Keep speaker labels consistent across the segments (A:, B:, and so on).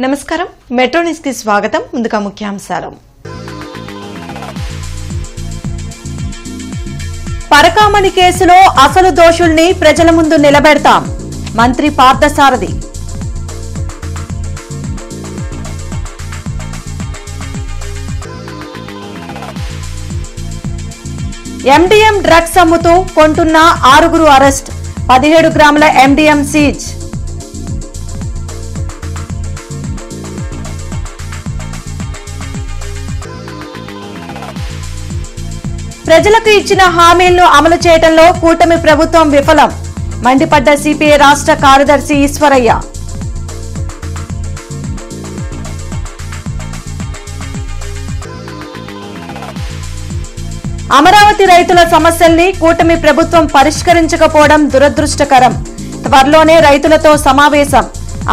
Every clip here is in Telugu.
A: నమస్కారం మెట్రో న్యూస్ కి స్వాగతం. ముందుగా ముఖ్యాంశాలు. పరకామణి కేసులో అసలు దోషుల్ని ప్రజల ముందు నిలబెడతాం. మంత్రి పార్థసారథి. ఎండీఎం డ్రగ్స్ అమ్ముతూ కొంటున్న 6 అరెస్ట్. 17 గ్రాముల ఎండీఎం సీజ్. ప్రజలకు ఇచ్చిన హామీలను అమలు చేయడంలో కూటమి ప్రభుత్వం విఫలం. మండిపడ్డ సిపిఐ రాష్ట్ర కార్యదర్శి ఈశ్వరయ్య. అమరావతి రైతుల సమస్యల్ని కూటమి ప్రభుత్వం పరిష్కరించకపోవడం దురదృష్టకరం. త్వరలోనే రైతులతో సమావేశం.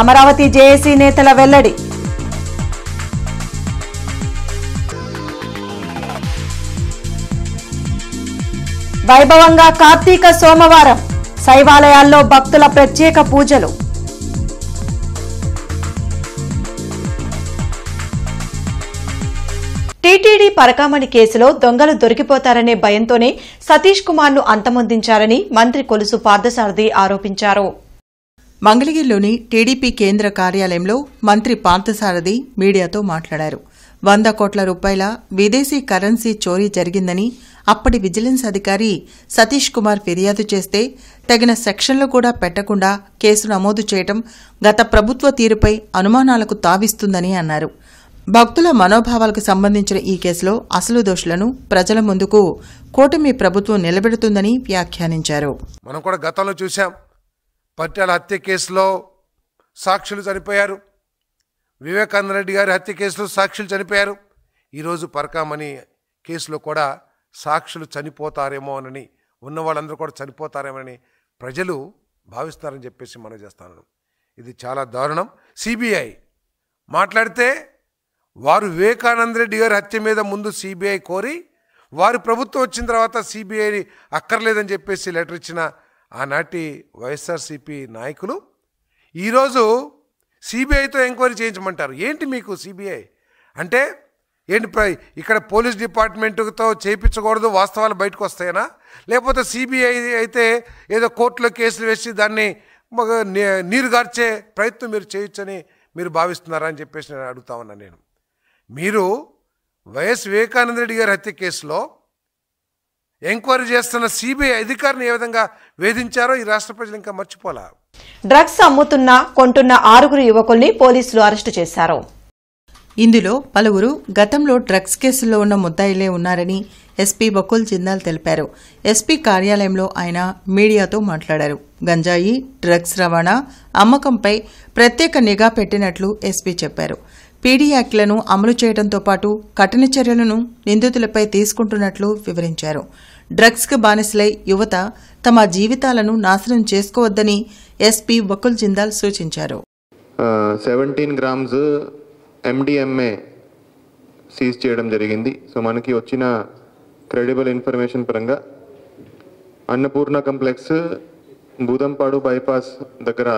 A: అమరావతి జేఏసీ నేతల వెల్లడి. వైభవంగా కార్తీక సోమవారం. శైవాలయాల్లో భక్తుల ప్రత్యేక పూజలు. టీటీడీ పరకామణి కేసులో దొంగలు దొరికిపోతారనే భయంతోనే సతీష్ కుమార్ ను అంతమొందించారని మంత్రి కొలుసు పార్థసారథి ఆరోపించారు.
B: మంగళగిరిలోని టీడీపీ కేంద్ర కార్యాలయంలో మంత్రి పార్థసారథి మీడియాతో మాట్లాడారు. 100 కోట్ల రూపాయల విదేశీ కరెన్సీ చోరీ జరిగిందని అప్పటి విజిలెన్స్ అధికారి సతీష్ కుమార్ ఫిర్యాదు చేస్తే తగిన సెక్షన్లు కూడా పెట్టకుండా కేసు నమోదు చేయడం గత ప్రభుత్వ తీరుపై అనుమానాలకు తావిస్తుందని అన్నారు. భక్తుల మనోభావాలకు సంబంధించిన ఈ కేసులో అసలు దోషులను ప్రజల ముందుకు కూటమి ప్రభుత్వం నిలబెడుతుందని వ్యాఖ్యానించారు.
C: మనం కూడా గతంలో చూశాం. పట్టాల హత్య కేసులో సాక్షులు చనిపోయారు. వివేకానంద రెడ్డి గారి హత్య కేసులో సాక్షులు చనిపోయారు. ఈరోజు పరకామణి కేసులో కూడా సాక్షులు చనిపోతారేమోనని, ఉన్న వాళ్ళందరూ కూడా చనిపోతారేమోనని ప్రజలు భావిస్తున్నారని చెప్పేసి మనం చేస్తాను. ఇది చాలా దారుణం. సిబిఐ మాట్లాడితే వారు వివేకానంద రెడ్డి గారి హత్య మీద ముందు సిబిఐ కోరి, వారి ప్రభుత్వం వచ్చిన తర్వాత సిబిఐ అక్కర్లేదని చెప్పేసి లెటర్ ఇచ్చిన ఆనాటి వైఎస్ఆర్సీపీ నాయకులు ఈరోజు సిబిఐతో ఎంక్వైరీ చేయించమంటారు. ఏంటి మీకు సిబిఐ అంటే ఏంటి? ఇక్కడ పోలీస్ డిపార్ట్మెంట్తో చేయించకూడదు, వాస్తవాలు బయటకు వస్తాయనా? లేకపోతే సిబిఐ అయితే ఏదో కోర్టులో కేసులు వేసి దాన్ని నీరుగార్చే ప్రయత్నం మీరు చేయొచ్చని మీరు భావిస్తున్నారా అని చెప్పేసి నేను అడుగుతా ఉన్నాను. నేను మీరు వైఎస్ వివేకానంద రెడ్డి గారి హత్య కేసులో ఎంక్వైరీ చేస్తున్న సిబిఐ అధికారిని ఏ విధంగా వేధించారో ఈ రాష్ట్ర ప్రజలు ఇంకా మర్చిపోలా.
A: డ్రగ్స్ అమ్ముతున్న కొంటున్న 6 యువకుల్ని పోలీసులు అరెస్టు చేశారు.
B: ఇందులో పలువురు గతంలో డ్రగ్స్ కేసుల్లో ఉన్న ముద్దాయిలే ఉన్నారని ఎస్పీ బకుల్ జిందాల్ తెలిపారు. ఎస్పీ కార్యాలయంలో ఆయన మీడియాతో మాట్లాడారు. గంజాయి, డ్రగ్స్ రవాణా, అమ్మకంపై ప్రత్యేక నిఘా పెట్టినట్లు ఎస్పీ చెప్పారు. పీడీ యాక్ట్లను అమలు చేయడంతో పాటు కఠిన చర్యలను నిందితులపై తీసుకుంటున్నట్లు వివరించారు. డ్రగ్స్కు బానిసలై యువత తమ జీవితాలను నాశనం చేసుకోవద్దని ఎస్పీ బకుల్ జిందాల్ సూచించారు.
D: 17 గ్రామ్స్ ఎండిఎంఏ సీజ్ చేయడం జరిగింది. సో మనకి వచ్చిన క్రెడిబుల్ ఇన్ఫర్మేషన్ పరంగా అన్నపూర్ణ కాంప్లెక్స్ బూదంపాడు బైపాస్ దగ్గర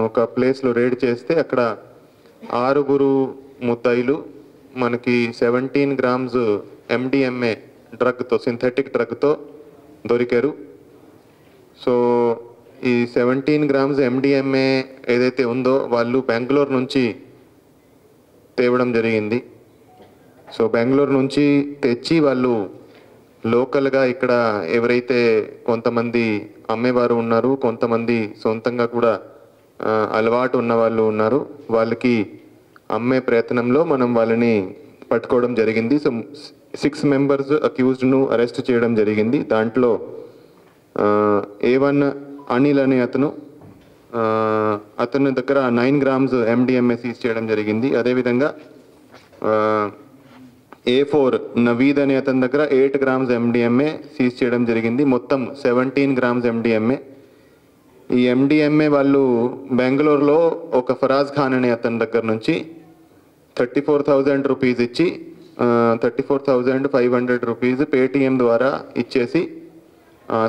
D: ఒక ప్లేస్లో రేడ్ చేస్తే అక్కడ 6 ముద్దాయిలు మనకి 17 గ్రామ్స్ ఎండిఎంఏ డ్రగ్తో, సింథటిక్ డ్రగ్తో దొరికారు. సో ఈ 17 గ్రామ్స్ ఎండిఎంఏ ఏదైతే ఉందో వాళ్ళు బెంగళూరు నుంచి తేవడం జరిగింది. సో బెంగళూరు నుంచి తెచ్చి వాళ్ళు లోకల్గా ఇక్కడ ఎవరైతే కొంతమంది అమ్మేవారు ఉన్నారు, కొంతమంది సొంతంగా కూడా అలవాటు ఉన్న వాళ్ళు ఉన్నారు, వాళ్ళకి అమ్మే ప్రయత్నంలో మనం వాళ్ళని పట్టుకోవడం జరిగింది. సో 6 మెంబర్స్ అక్యూజ్డ్ను అరెస్ట్ చేయడం జరిగింది. దాంట్లో A1 అనిల్ అనే అతని దగ్గర 9 గ్రామ్స్ ఎండిఎంఏ సీజ్ చేయడం జరిగింది. అదేవిధంగా A4 నవీద్ అనే అతని దగ్గర 8 గ్రామ్స్ ఎండిఎంఏ సీజ్ చేయడం జరిగింది. మొత్తం 17 గ్రామ్స్ ఎండిఎంఏ. ఈ ఎండిఎంఏ వాళ్ళు బెంగళూరులో ఒక ఫరాజ్ ఖాన్ అనే అతని దగ్గర నుంచి 34,000 రూపీస్ ఇచ్చి 34,500 రూపీస్ పేటిఎం ద్వారా ఇచ్చేసి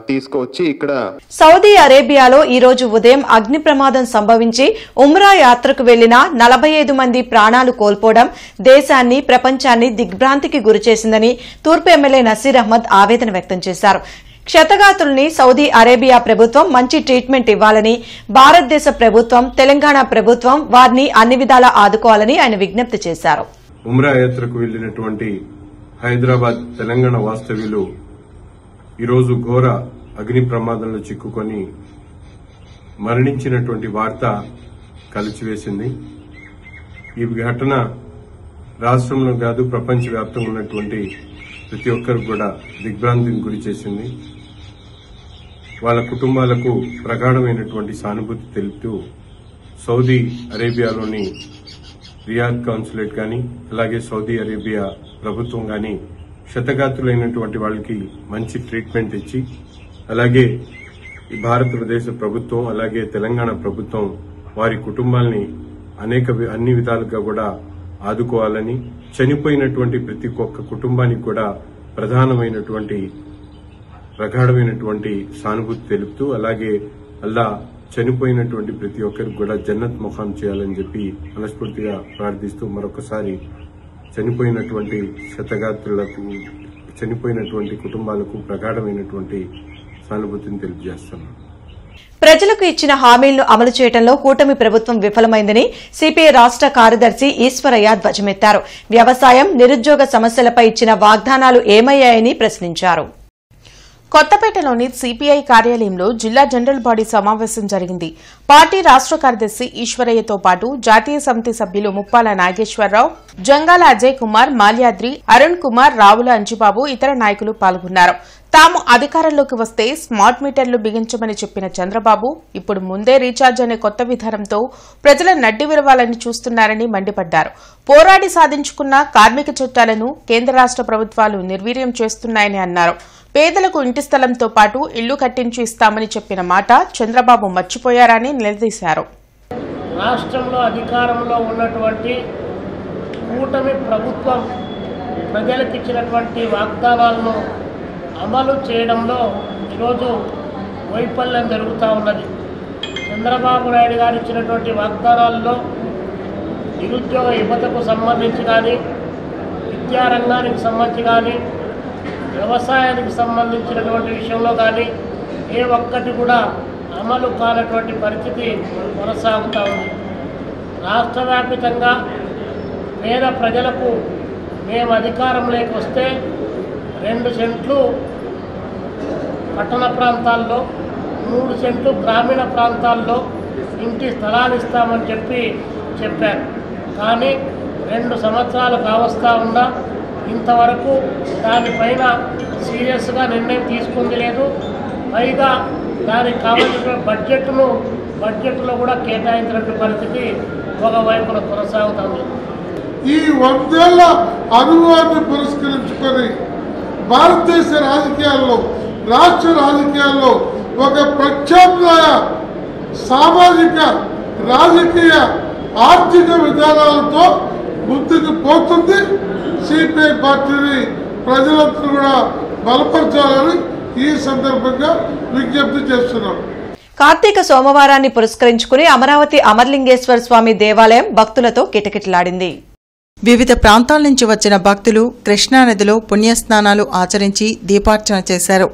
D: తీసుకొచ్చి ఇక్కడ
A: సౌదీ అరేబియాలో ఈ రోజు ఉదయం అగ్ని ప్రమాదం సంభవించి ఉమ్రా యాత్రకు వెళ్లిన 45 మంది ప్రాణాలు కోల్పోవడం దేశాన్ని ప్రపంచాన్ని దిగ్భ్రాంతికి గురిచేసిందని తూర్పు ఎమ్మెల్యే నసీర్ అహ్మద్ ఆవేదన వ్యక్తం చేశారు. క్షతగాతుల్ని సౌదీ అరేబియా ప్రభుత్వం మంచి ట్రీట్మెంట్ ఇవ్వాలని, భారతదేశ ప్రభుత్వం, తెలంగాణ ప్రభుత్వం వారిని అన్ని విధాలా ఆదుకోవాలని ఆయన విజ్ఞప్తి చేశారు.
E: ఉమ్రా యాత్రకు వెళ్లినటువంటి హైదరాబాద్ తెలంగాణ వాస్తవ్యులు ఈరోజు ఘోర అగ్ని ప్రమాదంలో చిక్కుకొని మరణించినటువంటి వార్త కలిచివేసింది. ఈ ఘటన రాష్ట్రంలో కాదు ప్రపంచవ్యాప్తంగా ఉన్నటువంటి ప్రతి ఒక్కరు కూడా దిగ్భ్రాంతికి గురి చేసింది. వాళ్ళ కుటుంబాలకు ప్రగాఢమైనటువంటి సానుభూతి తెలుపుతూ సౌదీ అరేబియాలోని రియాద్ కాన్సులేట్ కానీ అలాగే సౌదీ అరేబియా ప్రభుత్వం కానీ క్షతగాత్రులైనటువంటి వాళ్ళకి మంచి ట్రీట్మెంట్ ఇచ్చి అలాగే ఈ భారతదేశ ప్రభుత్వం అలాగే తెలంగాణ ప్రభుత్వం వారి కుటుంబాలని అన్ని విధాలుగా కూడా ఆదుకోవాలని, చనిపోయినటువంటి ప్రతి ఒక్క కుటుంబానికి కూడా ప్రగాఢమైనటువంటి సానుభూతి తెలుపుతూ అలాగే అల్లా చనిపోయినటువంటి ప్రతి ఒక్కరికి కూడా జన్నత్ ముఖాం చేయాలని చెప్పి మనస్ఫూర్తిగా ప్రార్థిస్తూ మరొకసారి చనిపోయినటువంటి క్షతగాత్రులకు, చనిపోయినటువంటి కుటుంబాలకు ప్రగాఢమైనటువంటి సానుభూతిని తెలియజేస్తున్నాను.
A: ప్రజలకు ఇచ్చిన హామీలను అమలు చేయడంలో కూటమి ప్రభుత్వం విఫలమైందని సిపిఐ రాష్ట కార్యదర్శి ఈశ్వరయ్య ధ్వజమెత్తారు. వ్యవసాయం, నిరుద్యోగ సమస్యలపై ఇచ్చిన వాగ్దానాలు ఏమయ్యాయని ప్రశ్నించారు.
F: కొత్తపేటలోని సిపిఐ కార్యాలయంలో జిల్లా జనరల్ బాడీ సమావేశం జరిగింది. పార్టీ రాష్ట కార్యదర్శి ఈశ్వరయ్యతో పాటు జాతీయ సమితి సభ్యులు ముప్పాల నాగేశ్వరరావు, జంగాల అజయ్ కుమార్, మాల్యాద్రి, అరుణ్ కుమార్, రావుల అంజిబాబు ఇతర నాయకులు పాల్గొన్నారు. తాము అధికారంలోకి వస్తే స్మార్ట్ మీటర్లు బిగించమని చెప్పిన చంద్రబాబు ఇప్పుడు ముందే రీఛార్జ్ అనే కొత్త విధానంతో ప్రజల నడ్డి విరవాలని చూస్తున్నారని మండిపడ్డారు. పోరాడి సాధించుకున్న కార్మిక చట్టాలను కేంద్ర రాష్ట ప్రభుత్వాలు నిర్వీర్యం చేస్తున్నాయని అన్నారు. పేదలకు ఇంటి స్థలంతో పాటు ఇళ్లు కట్టించి ఇస్తామని చెప్పిన మాట చంద్రబాబు మర్చిపోయారని నిలదీశారు.
G: రాష్ట్రంలో అధికారంలో ఉన్నటువంటి కూటమి ప్రభుత్వం ప్రజలకు ఇచ్చినటువంటి వాగ్దానాలను అమలు చేయడంలో ఈరోజు వైఫల్యం జరుగుతూ ఉన్నది. చంద్రబాబు నాయుడు గారు ఇచ్చినటువంటి వాగ్దానాల్లో నిరుద్యోగ యువతకు సంబంధించి కానీ, విద్యారంగానికి సంబంధించి కానీ, వ్యవసాయానికి సంబంధించినటువంటి విషయంలో కానీ ఏ ఒక్కటి కూడా అమలు కానటువంటి పరిస్థితి కొనసాగుతూ ఉంది. రాష్ట్ర వ్యాప్తంగా పేద ప్రజలకు మేము అధికారంలోకి వస్తే 2 సెంట్లు పట్టణ ప్రాంతాల్లో, 3 సెంట్లు గ్రామీణ ప్రాంతాల్లో ఇంటి స్థలాలు ఇస్తామని చెప్పారు. కానీ 2 సంవత్సరాలు కావస్తా ఉన్నా ఇంతవరకు దానిపైన సీరియస్గా నిర్ణయం తీసుకుంది లేదు. పైగా దానికి కావాల్సిన బడ్జెట్లో కూడా కేటాయించినటువంటి పరిస్థితి ఒకవైపున కొనసాగుతుంది.
H: ఈ 100 ఏళ్ల అనుభవాన్ని పురస్కరించుకొని భారతదేశ రాజకీయాల్లో, రాష్ట్ర రాజకీయాల్లో ఒక ప్రత్యామ్నాయ సామాజిక, రాజకీయ, ఆర్థిక విధానాలతో ముందుకు పోతుంది. సిపిఐ పార్టీని ప్రజలందరూ కూడా బలపరచాలని ఈ సందర్భంగా విజ్ఞప్తి చేస్తున్నాం.
A: కార్తీక సోమవారాన్ని పురస్కరించుకుని అమరావతి అమరలింగేశ్వర స్వామి దేవాలయం భక్తులతో కిటకిటలాడింది.
B: వివిధ ప్రాంతాల నుంచి వచ్చిన భక్తులు కృష్ణానదిలో పుణ్యస్నానాలు ఆచరించి దీపార్చన చేశారు.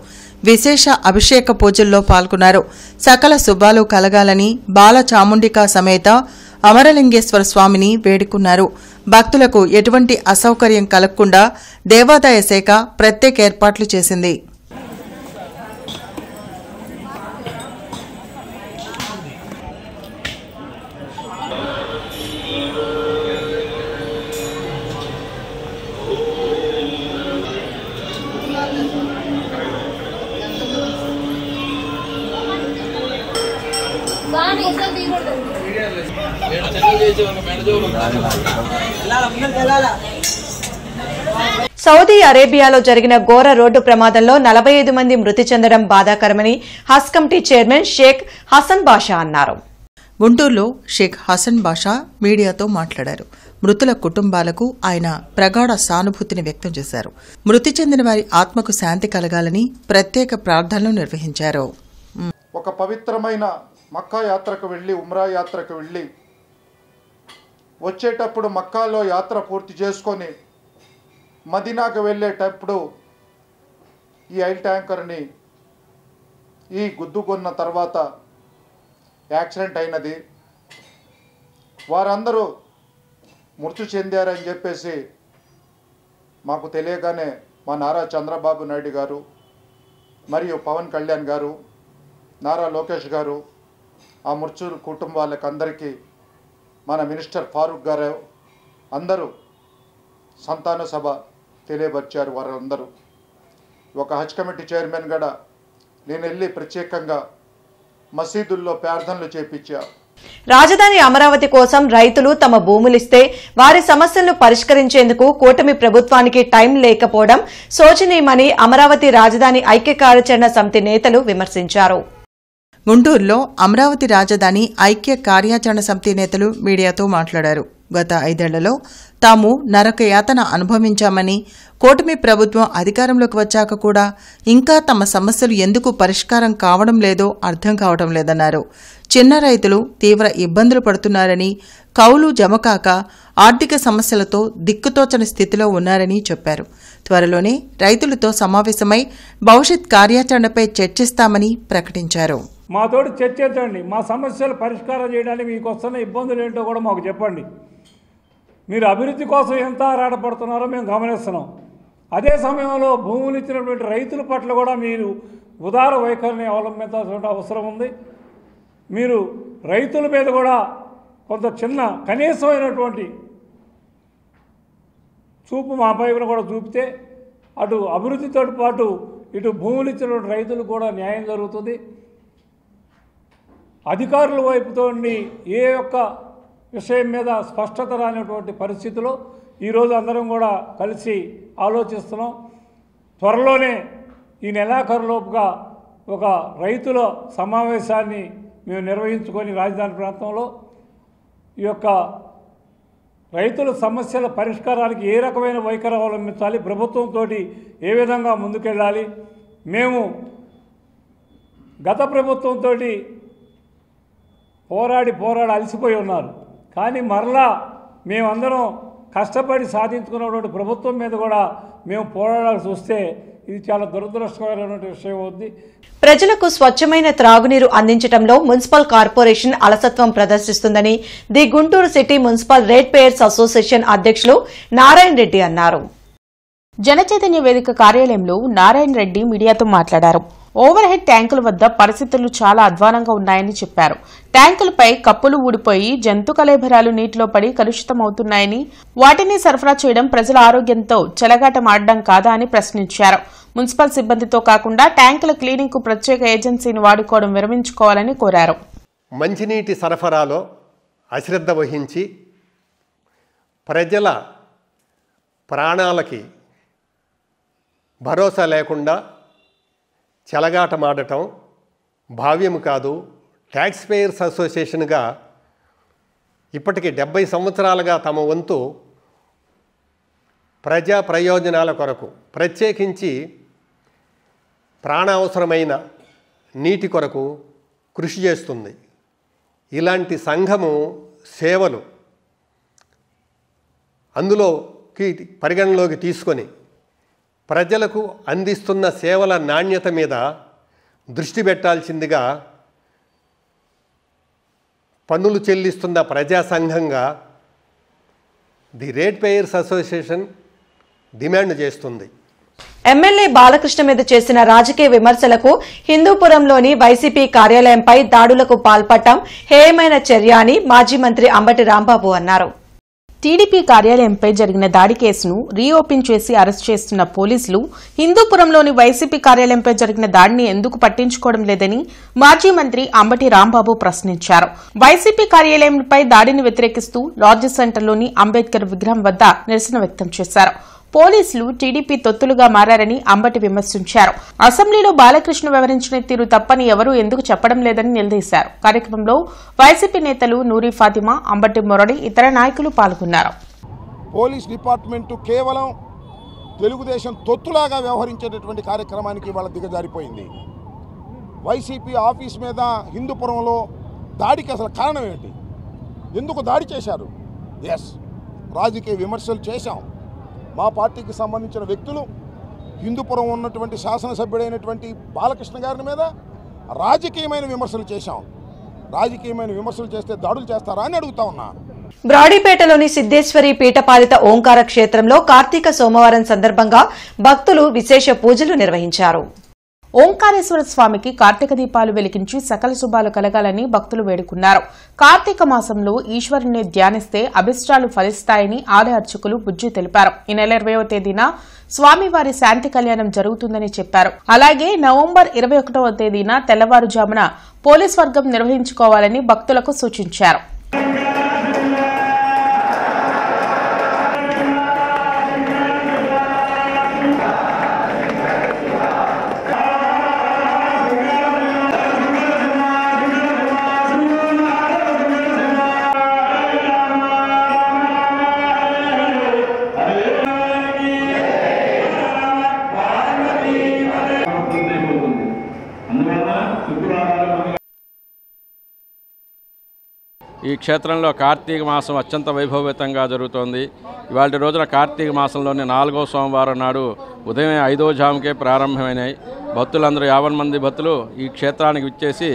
B: విశేష అభిషేక పూజల్లో పాల్గొన్నారు. సకల శుభాలు కలగాలని బాలచాముండికా సమేత అమరలింగేశ్వర స్వామిని వేడుకున్నారు. భక్తులకు ఎటువంటి అసౌకర్యం కలగకుండా దేవాదాయ శాఖ ప్రత్యేక ఏర్పాట్లు చేసింది.
A: సౌదీ అరేబియాలో జరిగిన ఘోర రోడ్డు ప్రమాదంలో 45 మంది మృతి చెందడం బాధాకరమని హజ్ కమిటీ చైర్మన్ షేక్ హసన్ బాషా అన్నారు.
B: గుంటూరులో షేక్ హసన్ బాషా మీడియాతో మాట్లాడారు. మృతుల కుటుంబాలకు ఆయన ప్రగాఢ సానుభూతిని వ్యక్తం చేశారు. మృతి చెందిన వారి ఆత్మకు శాంతి కలగాలని ప్రత్యేక ప్రార్థనలు నిర్వహించారు.
I: ఒక పవిత్రమైన మక్కా యాత్రకు వెళ్ళి ఉమ్రా యాత్రకు వెళ్ళి వచ్చేటప్పుడు మక్కాలో యాత్ర పూర్తి చేసుకొని మదీనాకు వెళ్ళేటప్పుడు ఈ ఆయిల్ ట్యాంకర్ని ఈ గుద్దుకున్న తర్వాత యాక్సిడెంట్ అయినది. వారందరూ మృతి చెందారని చెప్పేసి మాకు తెలియగానే మా నారా చంద్రబాబు నాయుడు గారు మరియు పవన్ కళ్యాణ్ గారు, నారా లోకేష్ గారు, ఆ మృతుల కుటుంబాలకు అందరికీ మన మినిస్టర్ ఫారూక్ గారు అందరూ సంతాన సభ తెలియపరిచారు. వారందరూ ఒక హజ్ కమిటీ చైర్మన్ కూడా నేను వెళ్ళి ప్రత్యేకంగా మసీదుల్లో ప్రార్థనలు చేపించా.
A: రాజధాని అమరావతి కోసం రైతులు తమ భూములిస్తే వారి సమస్యలను పరిష్కరించేందుకు కూటమి ప్రభుత్వానికి టైం లేకపోవడం శోచనీయమని అమరావతి రాజధాని ఐక్య కార్యాచరణ సమితి నేతలు విమర్శించారు.
B: గుంటూరులో అమరావతి రాజధాని ఐక్య కార్యాచరణ సమితి నేతలు మీడియాతో మాట్లాడారు. గత 5 ఏళ్లలో తాము నరకయాతన అనుభవించామని, కూటమి ప్రభుత్వం అధికారంలోకి వచ్చాక కూడా ఇంకా తమ సమస్యలు ఎందుకు పరిష్కారం కావడం లేదో అర్థం కావడం లేదన్నారు. చిన్న రైతులు తీవ్ర ఇబ్బందులు పడుతున్నారని, కౌలు జమకాక ఆర్థిక సమస్యలతో దిక్కుతోచని స్థితిలో ఉన్నారని చెప్పారు. త్వరలోనే రైతులతో సమావేశమై భవిష్యత్ కార్యాచరణపై చర్చిస్తామని ప్రకటించారు.
J: మాతోటి చర్చించండి, మా సమస్యలు పరిష్కారం చేయడానికి మీకు వస్తున్న ఇబ్బందులు ఏంటో కూడా మాకు చెప్పండి. మీరు అభివృద్ధి కోసం ఎంత ఆరాటపడుతున్నారో మేము గమనిస్తున్నాం. అదే సమయంలో భూములు ఇచ్చినటువంటి రైతుల పట్ల కూడా మీరు ఉదార వైఖరిని అవలంబించాల్సిన అవసరం ఉంది. మీరు రైతుల మీద కూడా కొంత చిన్న కనీసమైనటువంటి చూపు మా పైన కూడా చూపితే అటు అభివృద్ధితో పాటు ఇటు భూములు ఇచ్చినటువంటి రైతులు కూడా న్యాయం జరుగుతుంది. అధికారుల వైపుతో ఏ ఒక్క విషయం మీద స్పష్టత రానటువంటి పరిస్థితిలో ఈరోజు అందరం కూడా కలిసి ఆలోచిస్తున్నాం. త్వరలోనే ఈ నెలాఖరులోపుగా ఒక రైతుల సమావేశాన్ని మేము నిర్వహించుకొని రాజధాని ప్రాంతంలో ఈ యొక్క రైతుల సమస్యల పరిష్కారానికి ఏ రకమైన వైఖరి అవలంబించాలి, ప్రభుత్వంతో ఏ విధంగా ముందుకెళ్ళాలి. మేము గత ప్రభుత్వంతో పోరాడి అలసిపోయి ఉన్నారు. కానీ మరలా మేమందరం కష్టపడి సాధించుకున్నటువంటి ప్రభుత్వం మీద కూడా మేము పోరాడాల్సి వస్తే ఇది చాలా దురదృష్టకరమైన విషయం అవుతుంది.
A: ప్రజలకు స్వచ్ఛమైన త్రాగునీరు అందించడంలో మున్సిపల్ కార్పొరేషన్ అలసత్వం ప్రదర్శిస్తుందని the Guntur city municipal rate payers association అధ్యక్షులు నారాయణ రెడ్డి అన్నారు.
F: జనచైతన్య వేదిక కార్యాలయంలో నారాయణ రెడ్డి మీడియాతో మాట్లాడారు. ఓవర్ హెడ్ ట్యాంకుల వద్ద పరిస్థితులు చాలా అధ్వానంగా ఉన్నాయని చెప్పారు. ట్యాంకులపై కప్పులు ఊడిపోయి జంతు కళేబరాలు నీటిలో పడి కలుషితమవుతున్నాయని, వాటిని సరఫరా చేయడం ప్రజల ఆరోగ్యంతో చెలగాటమాడడం కాదా అని ప్రశ్నించారు. మున్సిపల్ సిబ్బందితో కాకుండా ట్యాంకుల క్లీనింగ్ కు ప్రత్యేక ఏజెన్సీని వాడుకోవడం విరమించుకోవాలని కోరారు.
K: మంచినీటి సరఫరాలో అశ్రద్ధ వహించి ప్రజల ప్రాణాలకి భరోసా లేకుండా చెలగాటమాడటం భావ్యం కాదు. ట్యాక్స్ పేయర్స్ అసోసియేషన్గా ఇప్పటికి 70 సంవత్సరాలుగా తమ వంతు ప్రజా ప్రయోజనాల కొరకు, ప్రత్యేకించి ప్రాణావసరమైన నీటి కొరకు కృషి చేస్తుంది. ఇలాంటి సంఘము సేవలు అందులోకి పరిగణలోకి తీసుకొని ప్రజలకు అందిస్తున్న సేవల నాణ్యత మీద దృష్టి పెట్టాల్సిందిగా పన్నులు చెల్లిస్తున్న ప్రజా సంఘంగా the rate payers association demand చేస్తుంది.
A: ఎమ్మెల్యే బాలకృష్ణ మీద చేసిన రాజకీయ విమర్శలకు హిందూపురంలోని వైసీపీ కార్యాలయంపై దాడులకు పాల్పడటం హేయమైన చర్య అని మాజీ మంత్రి అంబటి రాంబాబు అన్నారు.
F: టీడీపీ కార్యాలయంపై జరిగిన దాడి కేసును రీఓపెన్ చేసి అరెస్ట్ చేస్తున్న పోలీసులు హిందూపురంలోని వైసీపీ కార్యాలయంపై జరిగిన దాడిని ఎందుకు పట్టించుకోవడం లేదని మాజీ మంత్రి అంబటి రాంబాబు ప్రశ్నించారు. వైసీపీ కార్యాలయంపై దాడిని వ్యతిరేకిస్తూ లాడ్జ్ సెంటర్లోని అంబేద్కర్ విగ్రహం వద్ద నిరసన వ్యక్తం చేశారు. పోలీసులు టీడీపీ తొత్తులుగా మారారని అంబటి విమర్శించారు. అసెంబ్లీలో బాలకృష్ణ వివరించిన తీరు తప్పని ఎవరూ ఎందుకు చెప్పడం లేదని నిలదీశారు. కార్యక్రమంలో వైసీపీ నేతలు నూరి ఫాతిమా, అంబటి మురళి, ఇతర నాయకులు పాల్గొన్నారు.
L: పోలీస్ డిపార్ట్మెంటు కేవలం తెలుగుదేశం తొత్తులాగా వ్యవహరించేటటువంటి కార్యక్రమానికి వాళ్ళ దిగజారిపోయింది. వైసీపీ ఆఫీస్ మీద హిందూపురంలో దాడికి అసలు కారణం ఏంటి? ఎందుకు దాడి చేశారు? ఎస్, రాజకీయ విమర్శలు చేశాం. మా పార్టీకి సంబంధించిన వ్యక్తులు హిందూపురం ఉన్నటువంటి శాసనసభ్యుడైనటువంటి బాలకృష్ణ గారి మీద రాజకీయమైన విమర్శలు చేశాం. రాజకీయమైన విమర్శలు చేస్తే దాడులు చేస్తారా అని అడుగుతా ఉన్నా.
A: బ్రాడీపేటలోని సిద్దేశ్వరి పీఠపాలిత ఓంకార క్షేత్రంలో కార్తీక సోమవారం సందర్భంగా భక్తులు విశేష పూజలు నిర్వహించారు.
F: ఓంకారేశ్వర స్వామికి కార్తీక దీపాలు వెలిగించి సకల శుభాలు కలగాలని భక్తులు వేడుకున్నారు. కార్తీక మాసంలో ఈశ్వరుని ధ్యానిస్తే అభిష్టాలు ఫలిస్తాయని ఆలయ అర్చకులు బుజ్జి తెలిపారు. ఈ నెల 20వ తేదీన స్వామివారి శాంతి కళ్యాణం జరుగుతుందని చెప్పారు. అలాగే నవంబర్ 21వ తేదీన తెల్లవారుజామున పోలీస్ వర్గం నిర్వహించుకోవాలని భక్తులకు సూచించారు.
M: ఈ క్షేత్రంలో కార్తీక మాసం అత్యంత వైభవయుతంగా జరుగుతోంది. ఇవాళ రోజున కార్తీక మాసంలోని 4వ సోమవారం నాడు ఉదయం 5వ జాముకే ప్రారంభమైనాయి. భక్తులందరూ 50 మంది భక్తులు ఈ క్షేత్రానికి విచ్చేసి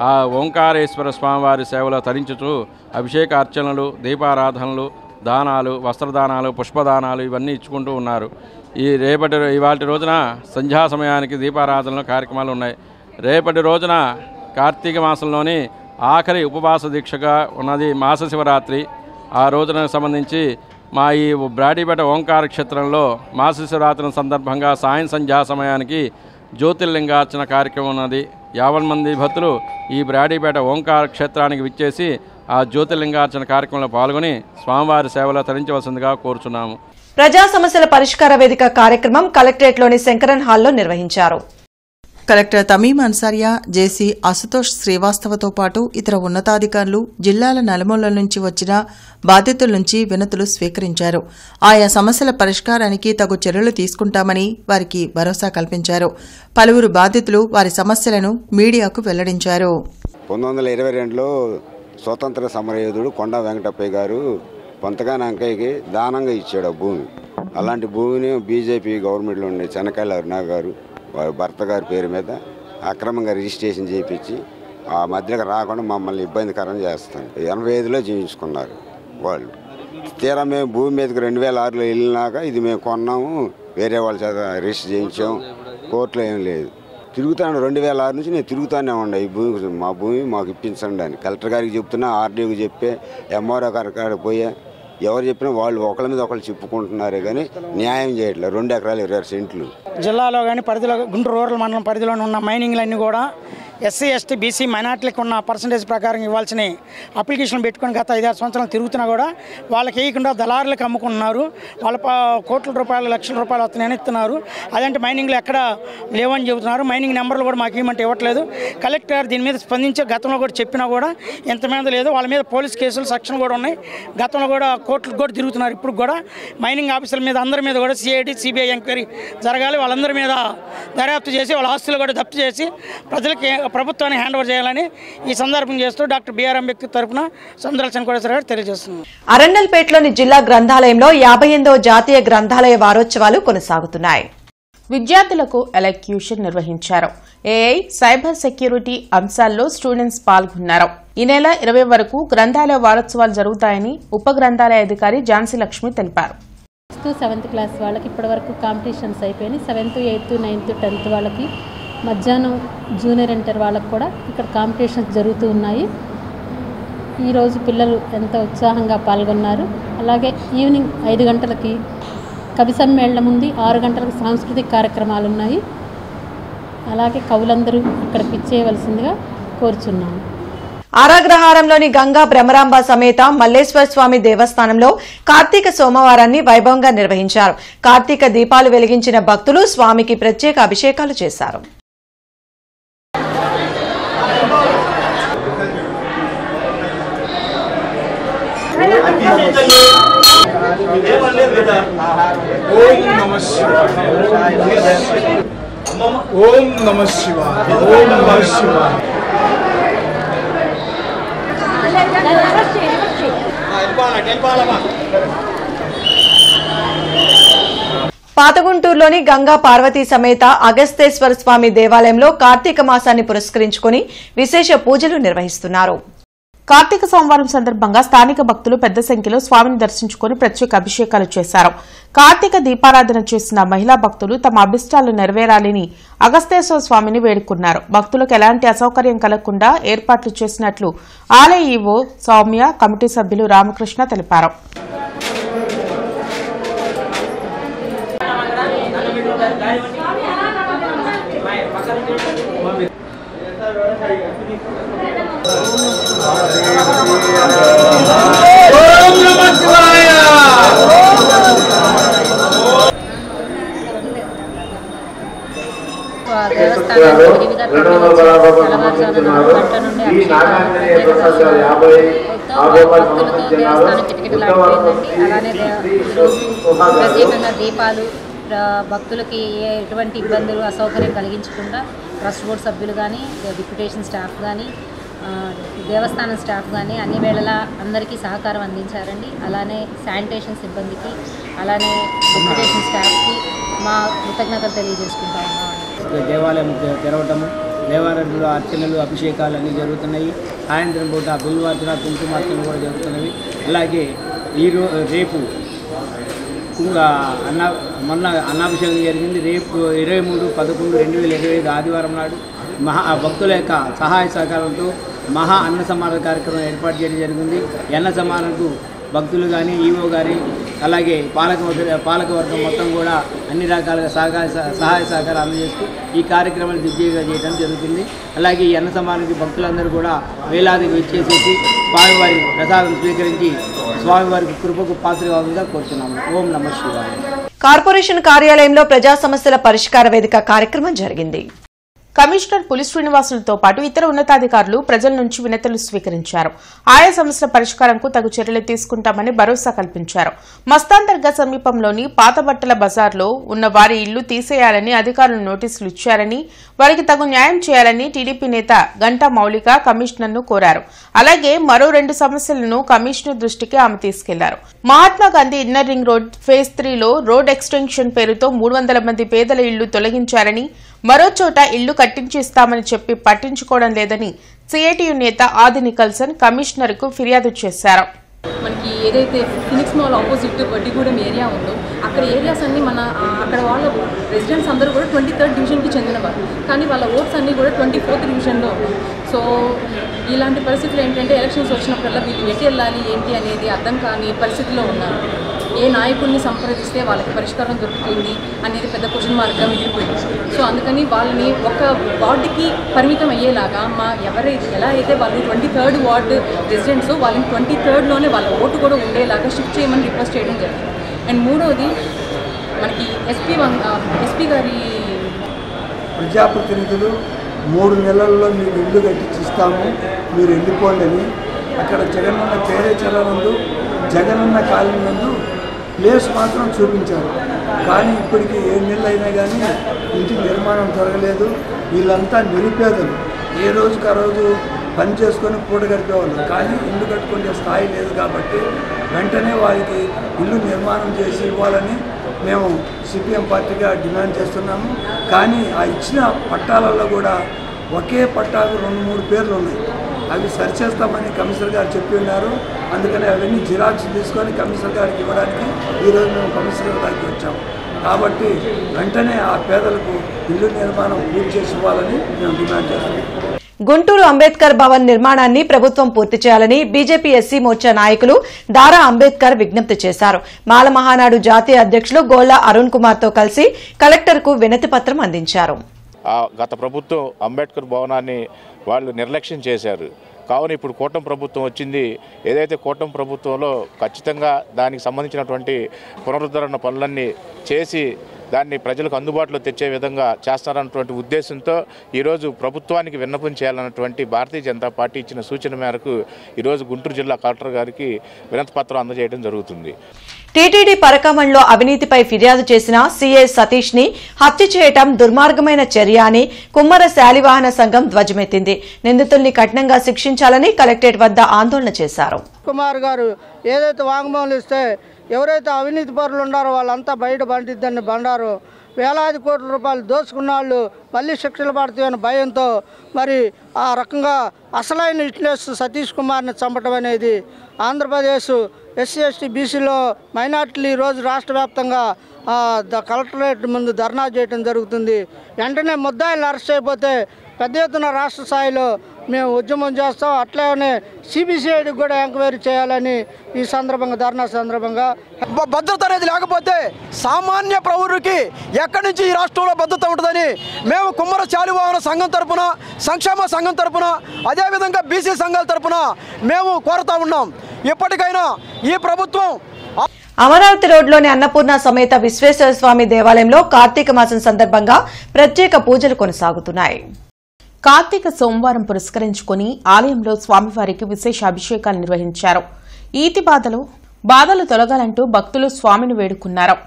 M: ఆ ఓంకారేశ్వర స్వామివారి సేవలో తరించుతూ అభిషేక అర్చనలు, దీపారాధనలు, దానాలు, వస్త్రదానాలు, పుష్పదానాలు ఇవన్నీ ఇచ్చుకుంటూ ఉన్నారు. ఇవాళ రోజున సంధ్యా సమయానికి దీపారాధనలు కార్యక్రమాలు ఉన్నాయి. రేపటి రోజున కార్తీక మాసంలోని ఆఖరి ఉపవాస దీక్షగా ఉన్నది మాస శివరాత్రి. ఆ రోజున సంబంధించి మా ఈ బ్రాడీపేట ఓంకార క్షేత్రంలో మాస శివరాత్రి సందర్భంగా సాయం సంధ్యా సమయానికి జ్యోతిర్లింగార్చన కార్యక్రమం ఉన్నది. 50 మంది భక్తులు ఈ బ్రాడీపేట ఓంకార క్షేత్రానికి విచ్చేసి ఆ జ్యోతిర్లింగార్చన కార్యక్రమంలో పాల్గొని స్వామివారి సేవలో తరించవలసిందిగా కోరుచున్నాము.
A: ప్రజా సమస్యల పరిష్కార వేదిక కార్యక్రమం కలెక్టరేట్లోని శంకరన్ హాల్లో నిర్వహించారు.
B: కలెక్టర్ తమీం అన్సారియా, జేసీ అశుతోష్ శ్రీవాస్తవతో పాటు ఇతర ఉన్నతాధికారులు జిల్లాల నలుమూలల నుంచి వచ్చిన బాధితుల నుంచి వినతులు స్వీకరించారు. ఆయా సమస్యల పరిష్కారానికి తగు చర్యలు తీసుకుంటామని వారికి భరోసా కల్పించారు. పలువురు బాధితులు వారి సమస్యలను మీడియాకు వెల్లడించారు.
N: 1922లో స్వతంత్ర సమరయోధుడు కొండా వెంకటప్పయ్య గారు పొంతగాని అంకయ్యకి దానంగా ఇచ్చాడు భూమి. అలాంటి భూమిని బీజేపీ గవర్నమెంట్లో ఉండే చెనకాయల అరుణ గారు వారి భర్త గారి పేరు మీద అక్రమంగా రిజిస్ట్రేషన్ చేయించి ఆ మధ్యలోకి రాకుండా మమ్మల్ని ఇబ్బందికరం చేస్తాను. 85లో చేయించుకున్నారు వాళ్ళు. తీరా మేము భూమి మీదకి 2006లో వెళ్ళినాక ఇది మేము కొన్నాము, వేరే వాళ్ళ చేత రిజిస్టర్ చేయించాం, కోర్టులో ఏం లేదు. తిరుగుతాను 2006 నుంచి నేను తిరుగుతానే ఉండే ఈ భూమి, మా భూమి మాకు ఇప్పించండి అని కలెక్టర్ గారికి చెప్తున్నా, ఆర్డీఓకి చెప్పే, ఎంఆర్ఓ గారికి పోయా. ఎవరు చెప్పినా వాళ్ళు ఒకళ్ళ మీద ఒకళ్ళు చెప్పుకుంటున్నారే కానీ న్యాయం చేయట్లేదు. 2 ఎకరాలు 26 సెంట్లు.
O: జిల్లాలో కానీ పరిధిలో గుంటూరు రూరల్ మండలం పరిధిలో ఉన్న మైనింగ్లన్నీ కూడా ఎస్సీ ఎస్టీ బీసీ మైనార్టీలకు ఉన్న పర్సంటేజ్ ప్రకారం ఇవ్వాల్సిన అప్లికేషన్ పెట్టుకొని గత 5-6 సంవత్సరాలు తిరుగుతున్నా కూడా వాళ్ళకి వేయకుండా దళారులకు అమ్ముకుంటున్నారు. వాళ్ళ కోట్ల రూపాయలు లక్షల రూపాయలు వస్తున్నాయని ఇస్తున్నారు. అదంటే మైనింగ్లు ఎక్కడ లేవని చెబుతున్నారు. మైనింగ్ నెంబర్లు కూడా మాకు ఏమంటే ఇవ్వట్లేదు. కలెక్టర్ దీని మీద స్పందించి గతంలో కూడా చెప్పినా కూడా ఎంత మీద లేదు. వాళ్ళ మీద పోలీస్ కేసులు సెక్షన్ కూడా ఉన్నాయి. గతంలో కూడా కోర్టులకు కూడా తిరుగుతున్నారు. ఇప్పుడు కూడా మైనింగ్ ఆఫీసర్ల మీద అందరి మీద కూడా సిఐడి సిబిఐ ఎంక్వైరీ జరగాలి. వాళ్ళందరి మీద దర్యాప్తు చేసి వాళ్ళ ఆస్తులు కూడా జప్తు చేసి ప్రజలకి ప్రభుత్వాన్ని హ్యాండ్ ఓవర్ చేయాలని ఈ సందర్భం చేస్తూ డాక్టర్ బిఆర్ అంబేద్కర్ తరఫున సందర్శన కోటేశ్వర గారు తెలియజేస్తున్నారు.
A: అరండల్పేటలోని జిల్లా గ్రంథాలయంలో 58వ జాతీయ గ్రంథాలయ వారోత్సవాలు కొనసాగుతున్నాయి.
F: విద్యార్థులకు ఎలక్యూషన్ నిర్వహించారు. ఏఐ, సైబర్ సెక్యూరిటీ అంశాల్లో స్టూడెంట్స్ పాల్గొన్నారు. ఈ నెల 20 వరకు గ్రంథాలయ వారోత్సవాలు జరుగుతాయని ఉప గ్రంథాలయ అధికారి ఝాన్సీ లక్ష్మి తెలిపారు.
P: 7th క్లాస్ వాళ్ళకి ఇప్పటివరకు కాంపిటీషన్స్ అయిపోయినాయి. 7th, 8th, 9th, 10th వాళ్ళకి మధ్యాహ్నం జూనియర్ ఇంటర్ వాళ్ళకు కూడా ఇక్కడ కాంపిటీషన్స్ జరుగుతూ ఉన్నాయి. ఈరోజు పిల్లలు ఎంతో ఉత్సాహంగా పాల్గొన్నారు. అలాగే ఈవినింగ్ 5 గంటలకి కవి సమ్మేళనం ఉంది. 6 గంటలకు సాంస్కృతిక కార్యక్రమాలు ఉన్నాయి. అలాగే కవులందరూ ఇక్కడికి ఇచ్చేయవలసిందిగా కోరుచున్నాను.
A: ఆరాగ్రహారంలోని గంగా భ్రమరాంబ సమేత మల్లేశ్వర స్వామి దేవస్థానంలో కార్తీక సోమవారాన్ని వైభవంగా నిర్వహించారు. కార్తీక దీపాలు వెలిగించిన భక్తులు స్వామికి ప్రత్యేక అభిషేకాలు చేశారు.
Q: ఓం నమః శివాయ ఓం నమః శివాయ ఓం నమః శివాయ
A: పాతగుంటూరులోని గంగా పార్వతీ సమేత అగస్తేశ్వర స్వామి దేవాలయంలో కార్తీక మాసాన్ని పురస్కరించుకుని విశేష పూజలు నిర్వహిస్తున్నారు.
F: కార్తీక సోమవారం సందర్భంగా స్థానిక భక్తులు పెద్ద సంఖ్యలో స్వామిని దర్శించుకుని ప్రత్యేక అభిషేకాలు చేశారు. కార్తీక దీపారాధన చేసిన మహిళా భక్తులు తమ అభిష్టాలు నెరవేరాలని అగస్తేశ్వర స్వామిని వేడుకున్నారు. భక్తులకు ఎలాంటి అసౌకర్యం కలగకుండా ఏర్పాట్లు చేసినట్లు ఆలయ ఈవో సౌమ్య, కమిటీ సభ్యులు రామకృష్ణ తెలిపారు.
R: దేవస్థానానికి వివిధ గంట నుండి భక్తులతో దేవస్థానం కిటకిటలాడిపోయిందండి. అలానే ప్రత్యేకంగా దీపాలు భక్తులకి ఎటువంటి ఇబ్బందులు అసౌకర్యం కలిగించకుండా ట్రస్ట్ బోర్డు సభ్యులు కానీ, డిప్యూటేషన్ స్టాఫ్ కానీ, దేవస్థానం స్టాఫ్ కానీ అన్ని వేళలా అందరికీ సహకారం అందించారండి. అలానే శానిటేషన్ సిబ్బందికి, అలానే డిప్యూటేషన్ స్టాఫ్కి మా కృతజ్ఞతలు తెలియజేసుకుంటా ఉన్నాం.
S: దేవాలయం తెరవటము, దేవాలయంలో అర్చనలు, అభిషేకాలు అన్నీ జరుగుతున్నాయి. సాయంత్రం పూట బిల్వార్చన, కుంకుమార్చన కూడా జరుగుతున్నవి. అలాగే రేపు మొన్న అన్నాభిషేకం జరిగింది. రేపు 23/11/2025 ఆదివారం నాడు భక్తుల యొక్క సహాయ సహకారంతో మహా అన్న సమారాధన కార్యక్రమం ఏర్పాటు చేయడం జరిగింది. అన్న సమారాధనకు భక్తులు కానీ, ఈవో కానీ, అలాగే పాలకవర్గం మొత్తం కూడా అన్ని రకాలుగా సహాయ సహకారం అందజేస్తూ ఈ కార్యక్రమాన్ని దిగ్విజయంగా చేయడం జరుగుతుంది. అలాగే ఈ అన్న సమారాధనకి భక్తులందరూ కూడా వేలాదిగా వచ్చేసేసి స్వామివారి ప్రసాదం స్వీకరించి స్వామివారికి కృపకు పాత్రగా కోరుతున్నాము. ఓం నమః శివాయ.
A: కార్పొరేషన్ కార్యాలయంలో ప్రజా సమస్యల పరిష్కార వేదిక కార్యక్రమం జరిగింది.
F: కమిషనర్ పులి శ్రీనివాసులతో పాటు ఇతర ఉన్నతాధికారులు ప్రజల నుంచి వినతులు స్వీకరించారు. ఆయా సమస్యల పరిష్కారంకు తగు చర్యలు తీసుకుంటామని భరోసా కల్పించారు. మస్తాన్ దర్గా సమీపంలోని పాత బట్టల బజార్లో ఉన్న వారి ఇళ్లు తీసేయాలని అధికారులు నోటీసులు ఇచ్చారని, వారికి తగు న్యాయం చేయాలని టీడీపీ నేత గంటా మౌలిక కమిషనర్ను కోరారు. అలాగే మరో 2 సమస్యలను కమిషనర్ దృష్టికి ఆమె తీసుకెళ్లారు. Mahatma Gandhi inner ring road phase 3లో రోడ్ ఎక్స్టెన్షన్ పేరుతో 300 మంది పేదల ఇళ్లు తొలగించారని, మరో చోట ఇళ్లు కట్టించిస్తామని చెప్పి పట్టించుకోవడం లేదని సిఐటియు నేత ఆది నికల్సన్ కమిషనర్ కు ఫిర్యాదు చేశారు.
T: మనకి ఏదైతే Phoenix mall opposite Vaddigudem area ఉందో అక్కడ ఏరియాస్ అన్ని అక్కడ వాళ్ళ రెసిడెంట్స్ అందరూ కూడా 23rd డివిజన్కి చెందినవారు, కానీ వాళ్ళ ఓట్స్ అన్నీ కూడా 24th డివిజన్లో ఉన్నాయి. సో ఇలాంటి పరిస్థితులు ఏంటంటే ఎలక్షన్స్ వచ్చినప్పుడల్లా వీళ్ళు ఎటు వెళ్ళాలి ఏంటి అనేది అర్థం కాని పరిస్థితిలో ఉన్నారు. ఏ నాయకుడిని సంప్రదిస్తే వాళ్ళకి పరిష్కారం దొరుకుతుంది అనేది పెద్ద క్వశ్చన్ మార్క్గా మిగిలిపోయింది. సో అందుకని వాళ్ళని ఒక వార్డుకి పరిమితం అయ్యేలాగా ఎలా అయితే వాళ్ళు 23rd వార్డు రెసిడెంట్స్ వాళ్ళని 23rdలోనే వాళ్ళ ఓటు కూడా ఉండేలాగా షిఫ్ట్ చేయమని రిక్వెస్ట్ చేయడం జరిగింది. అండ్ మూడవది మనకి ఎస్పీ గారి
U: ప్రజాప్రతినిధులు 3 నెలల్లో మీకు ఇల్లు కట్టించిస్తాము, మీరు వెళ్ళిపోండి అని అక్కడ జగనన్న పేరేచల నందు, జగనన్న కాలనీ నందు ప్లేస్ మాత్రం చూపించారు. కానీ ఇప్పటికీ 7 నెలలు అయినా కానీ ఇంటి నిర్మాణం జరగలేదు. వీళ్ళంతా నిరుపేదలు, ఏ రోజుకి ఆ రోజు పని చేసుకొని పూట గడిపేవాళ్ళు. కానీ ఇల్లు కట్టుకునే స్థాయి లేదు కాబట్టి వెంటనే వారికి ఇల్లు నిర్మాణం చేసి ఇవ్వాలని మేము సిపిఎం పార్టీగా డిమాండ్ చేస్తున్నాము. కానీ ఆ ఇచ్చిన పట్టాలలో కూడా ఒకే పట్టాకు 2-3 పేర్లు ఉన్నాయి. అవి సరిచేస్తామని కమిషనర్ గారు చెప్పి ఉన్నారు. అందుకని అవన్నీ జిరాక్స్ తీసుకొని కమిషనర్ గారికి ఇవ్వడానికి ఈరోజు మేము కమిషనర్ గారికి వచ్చాము. కాబట్టి వెంటనే ఆ పేదలకు ఇల్లు నిర్మాణం పూర్తి చేసి ఇవ్వాలని మేము డిమాండ్ చేస్తున్నాం.
A: గుంటూరు అంబేద్కర్ భవన్ నిర్మాణాన్ని ప్రభుత్వం పూర్తి చేయాలని బీజేపీ ఎస్సీ మోర్చా నాయకులు దారా అంబేద్కర్ విజ్ఞప్తి చేశారు. మాల మహానాడు జాతీయ అధ్యక్షులు గోళ్ల అరుణ్ కుమార్ తో కలిసి కలెక్టర్కు వినతి పత్రం అందించారు.
V: గత ప్రభుత్వం అంబేద్కర్ భవనాన్ని వాళ్ళు నిర్లక్ష్యం చేశారు. కావున ఇప్పుడు కూటమి ప్రభుత్వం వచ్చింది. ఏదైతే కూటమి ప్రభుత్వంలో ఖచ్చితంగా దానికి సంబంధించినటువంటి పునరుద్ధరణ పనులన్నీ చేసి దాన్ని ప్రజలకు అందుబాటులో తెచ్చే విధంగా చేస్తారన్నటువంటి ఉద్దేశంతో ఈరోజు ప్రభుత్వానికి విన్నపం చేయాలన్నటువంటి భారతీయ జనతా పార్టీ ఇచ్చిన సూచన మేరకు ఈరోజు గుంటూరు జిల్లా కలెక్టర్ గారికి వినతి పత్రం అందజేయడం జరుగుతుంది.
A: టీటీడీ పరకామణిలో అవినీతిపై ఫిర్యాదు చేసిన సీఐ సతీష్ ని హత్య చేయడం దుర్మార్గమైన చర్య అని కుమ్మర శాలివాహన సంఘం ధ్వజమెత్తింది. నిందితుల్ని కఠినంగా శిక్షించాలని కలెక్టరేట్ వద్ద ఆందోళన చేశారు.
C: కుమార్ గారు ఏదైతే వాంగ్మూలం ఇస్తే ఎవరైతే అవినీతి పరులు ఉన్నారో వాళ్ళంతా బయట పండిద్దని బండారు వేలాది కోట్ల రూపాయలు దోచుకున్న వాళ్ళు మళ్ళీ శిక్షలు పడతాయని భయంతో మరి ఆ రకంగా అసలైన విట్నెస్ సతీష్ కుమార్ని చంపడం అనేది ఆంధ్రప్రదేశ్ ఎస్సీ ఎస్టీ బీసీలో మైనార్టీలు ఈరోజు రాష్ట్ర వ్యాప్తంగా కలెక్టరేట్ ముందు ధర్నా చేయడం జరుగుతుంది. వెంటనే ముద్దాయిలు అరెస్ట్ అయిపోతే పెద్ద ఎత్తున రాష్ట్ర స్థాయిలో మేము ఉద్యమం చేస్తాం. అట్లనే సిబిసిఐడికి కూడా ఎంక్వైరీ చేయాలని ఈ సందర్భంగా ధర్నా సందర్భంగా
D: భద్రత అనేది లేకపోతే సామాన్య పౌరుడికి ఎక్కడి నుంచి ఈ రాష్ట్రంలో భద్రత ఉంటుందని మేము కుమ్మర శాలివాహన సంఘం తరపున, సంక్షేమ సంఘం తరపున, అదేవిధంగా బీసీ సంఘాల తరపున మేము కోరుతా ఉన్నాం. ఇప్పటికైనా ఈ ప్రభుత్వం
A: అమరావతి రోడ్లోని అన్నపూర్ణ సమేత విశ్వేశ్వర స్వామి దేవాలయంలో కార్తీక మాసం సందర్భంగా ప్రత్యేక పూజలు కొనసాగుతున్నాయి.
F: కార్తీక సోమవారం పురస్కరించుకుని ఆలయంలో స్వామివారికి విశేష అభిషేకాలు నిర్వహించారు. ఈతి బాధలు తొలగాలంటూ భక్తులు స్వామిని వేడుకున్నారు.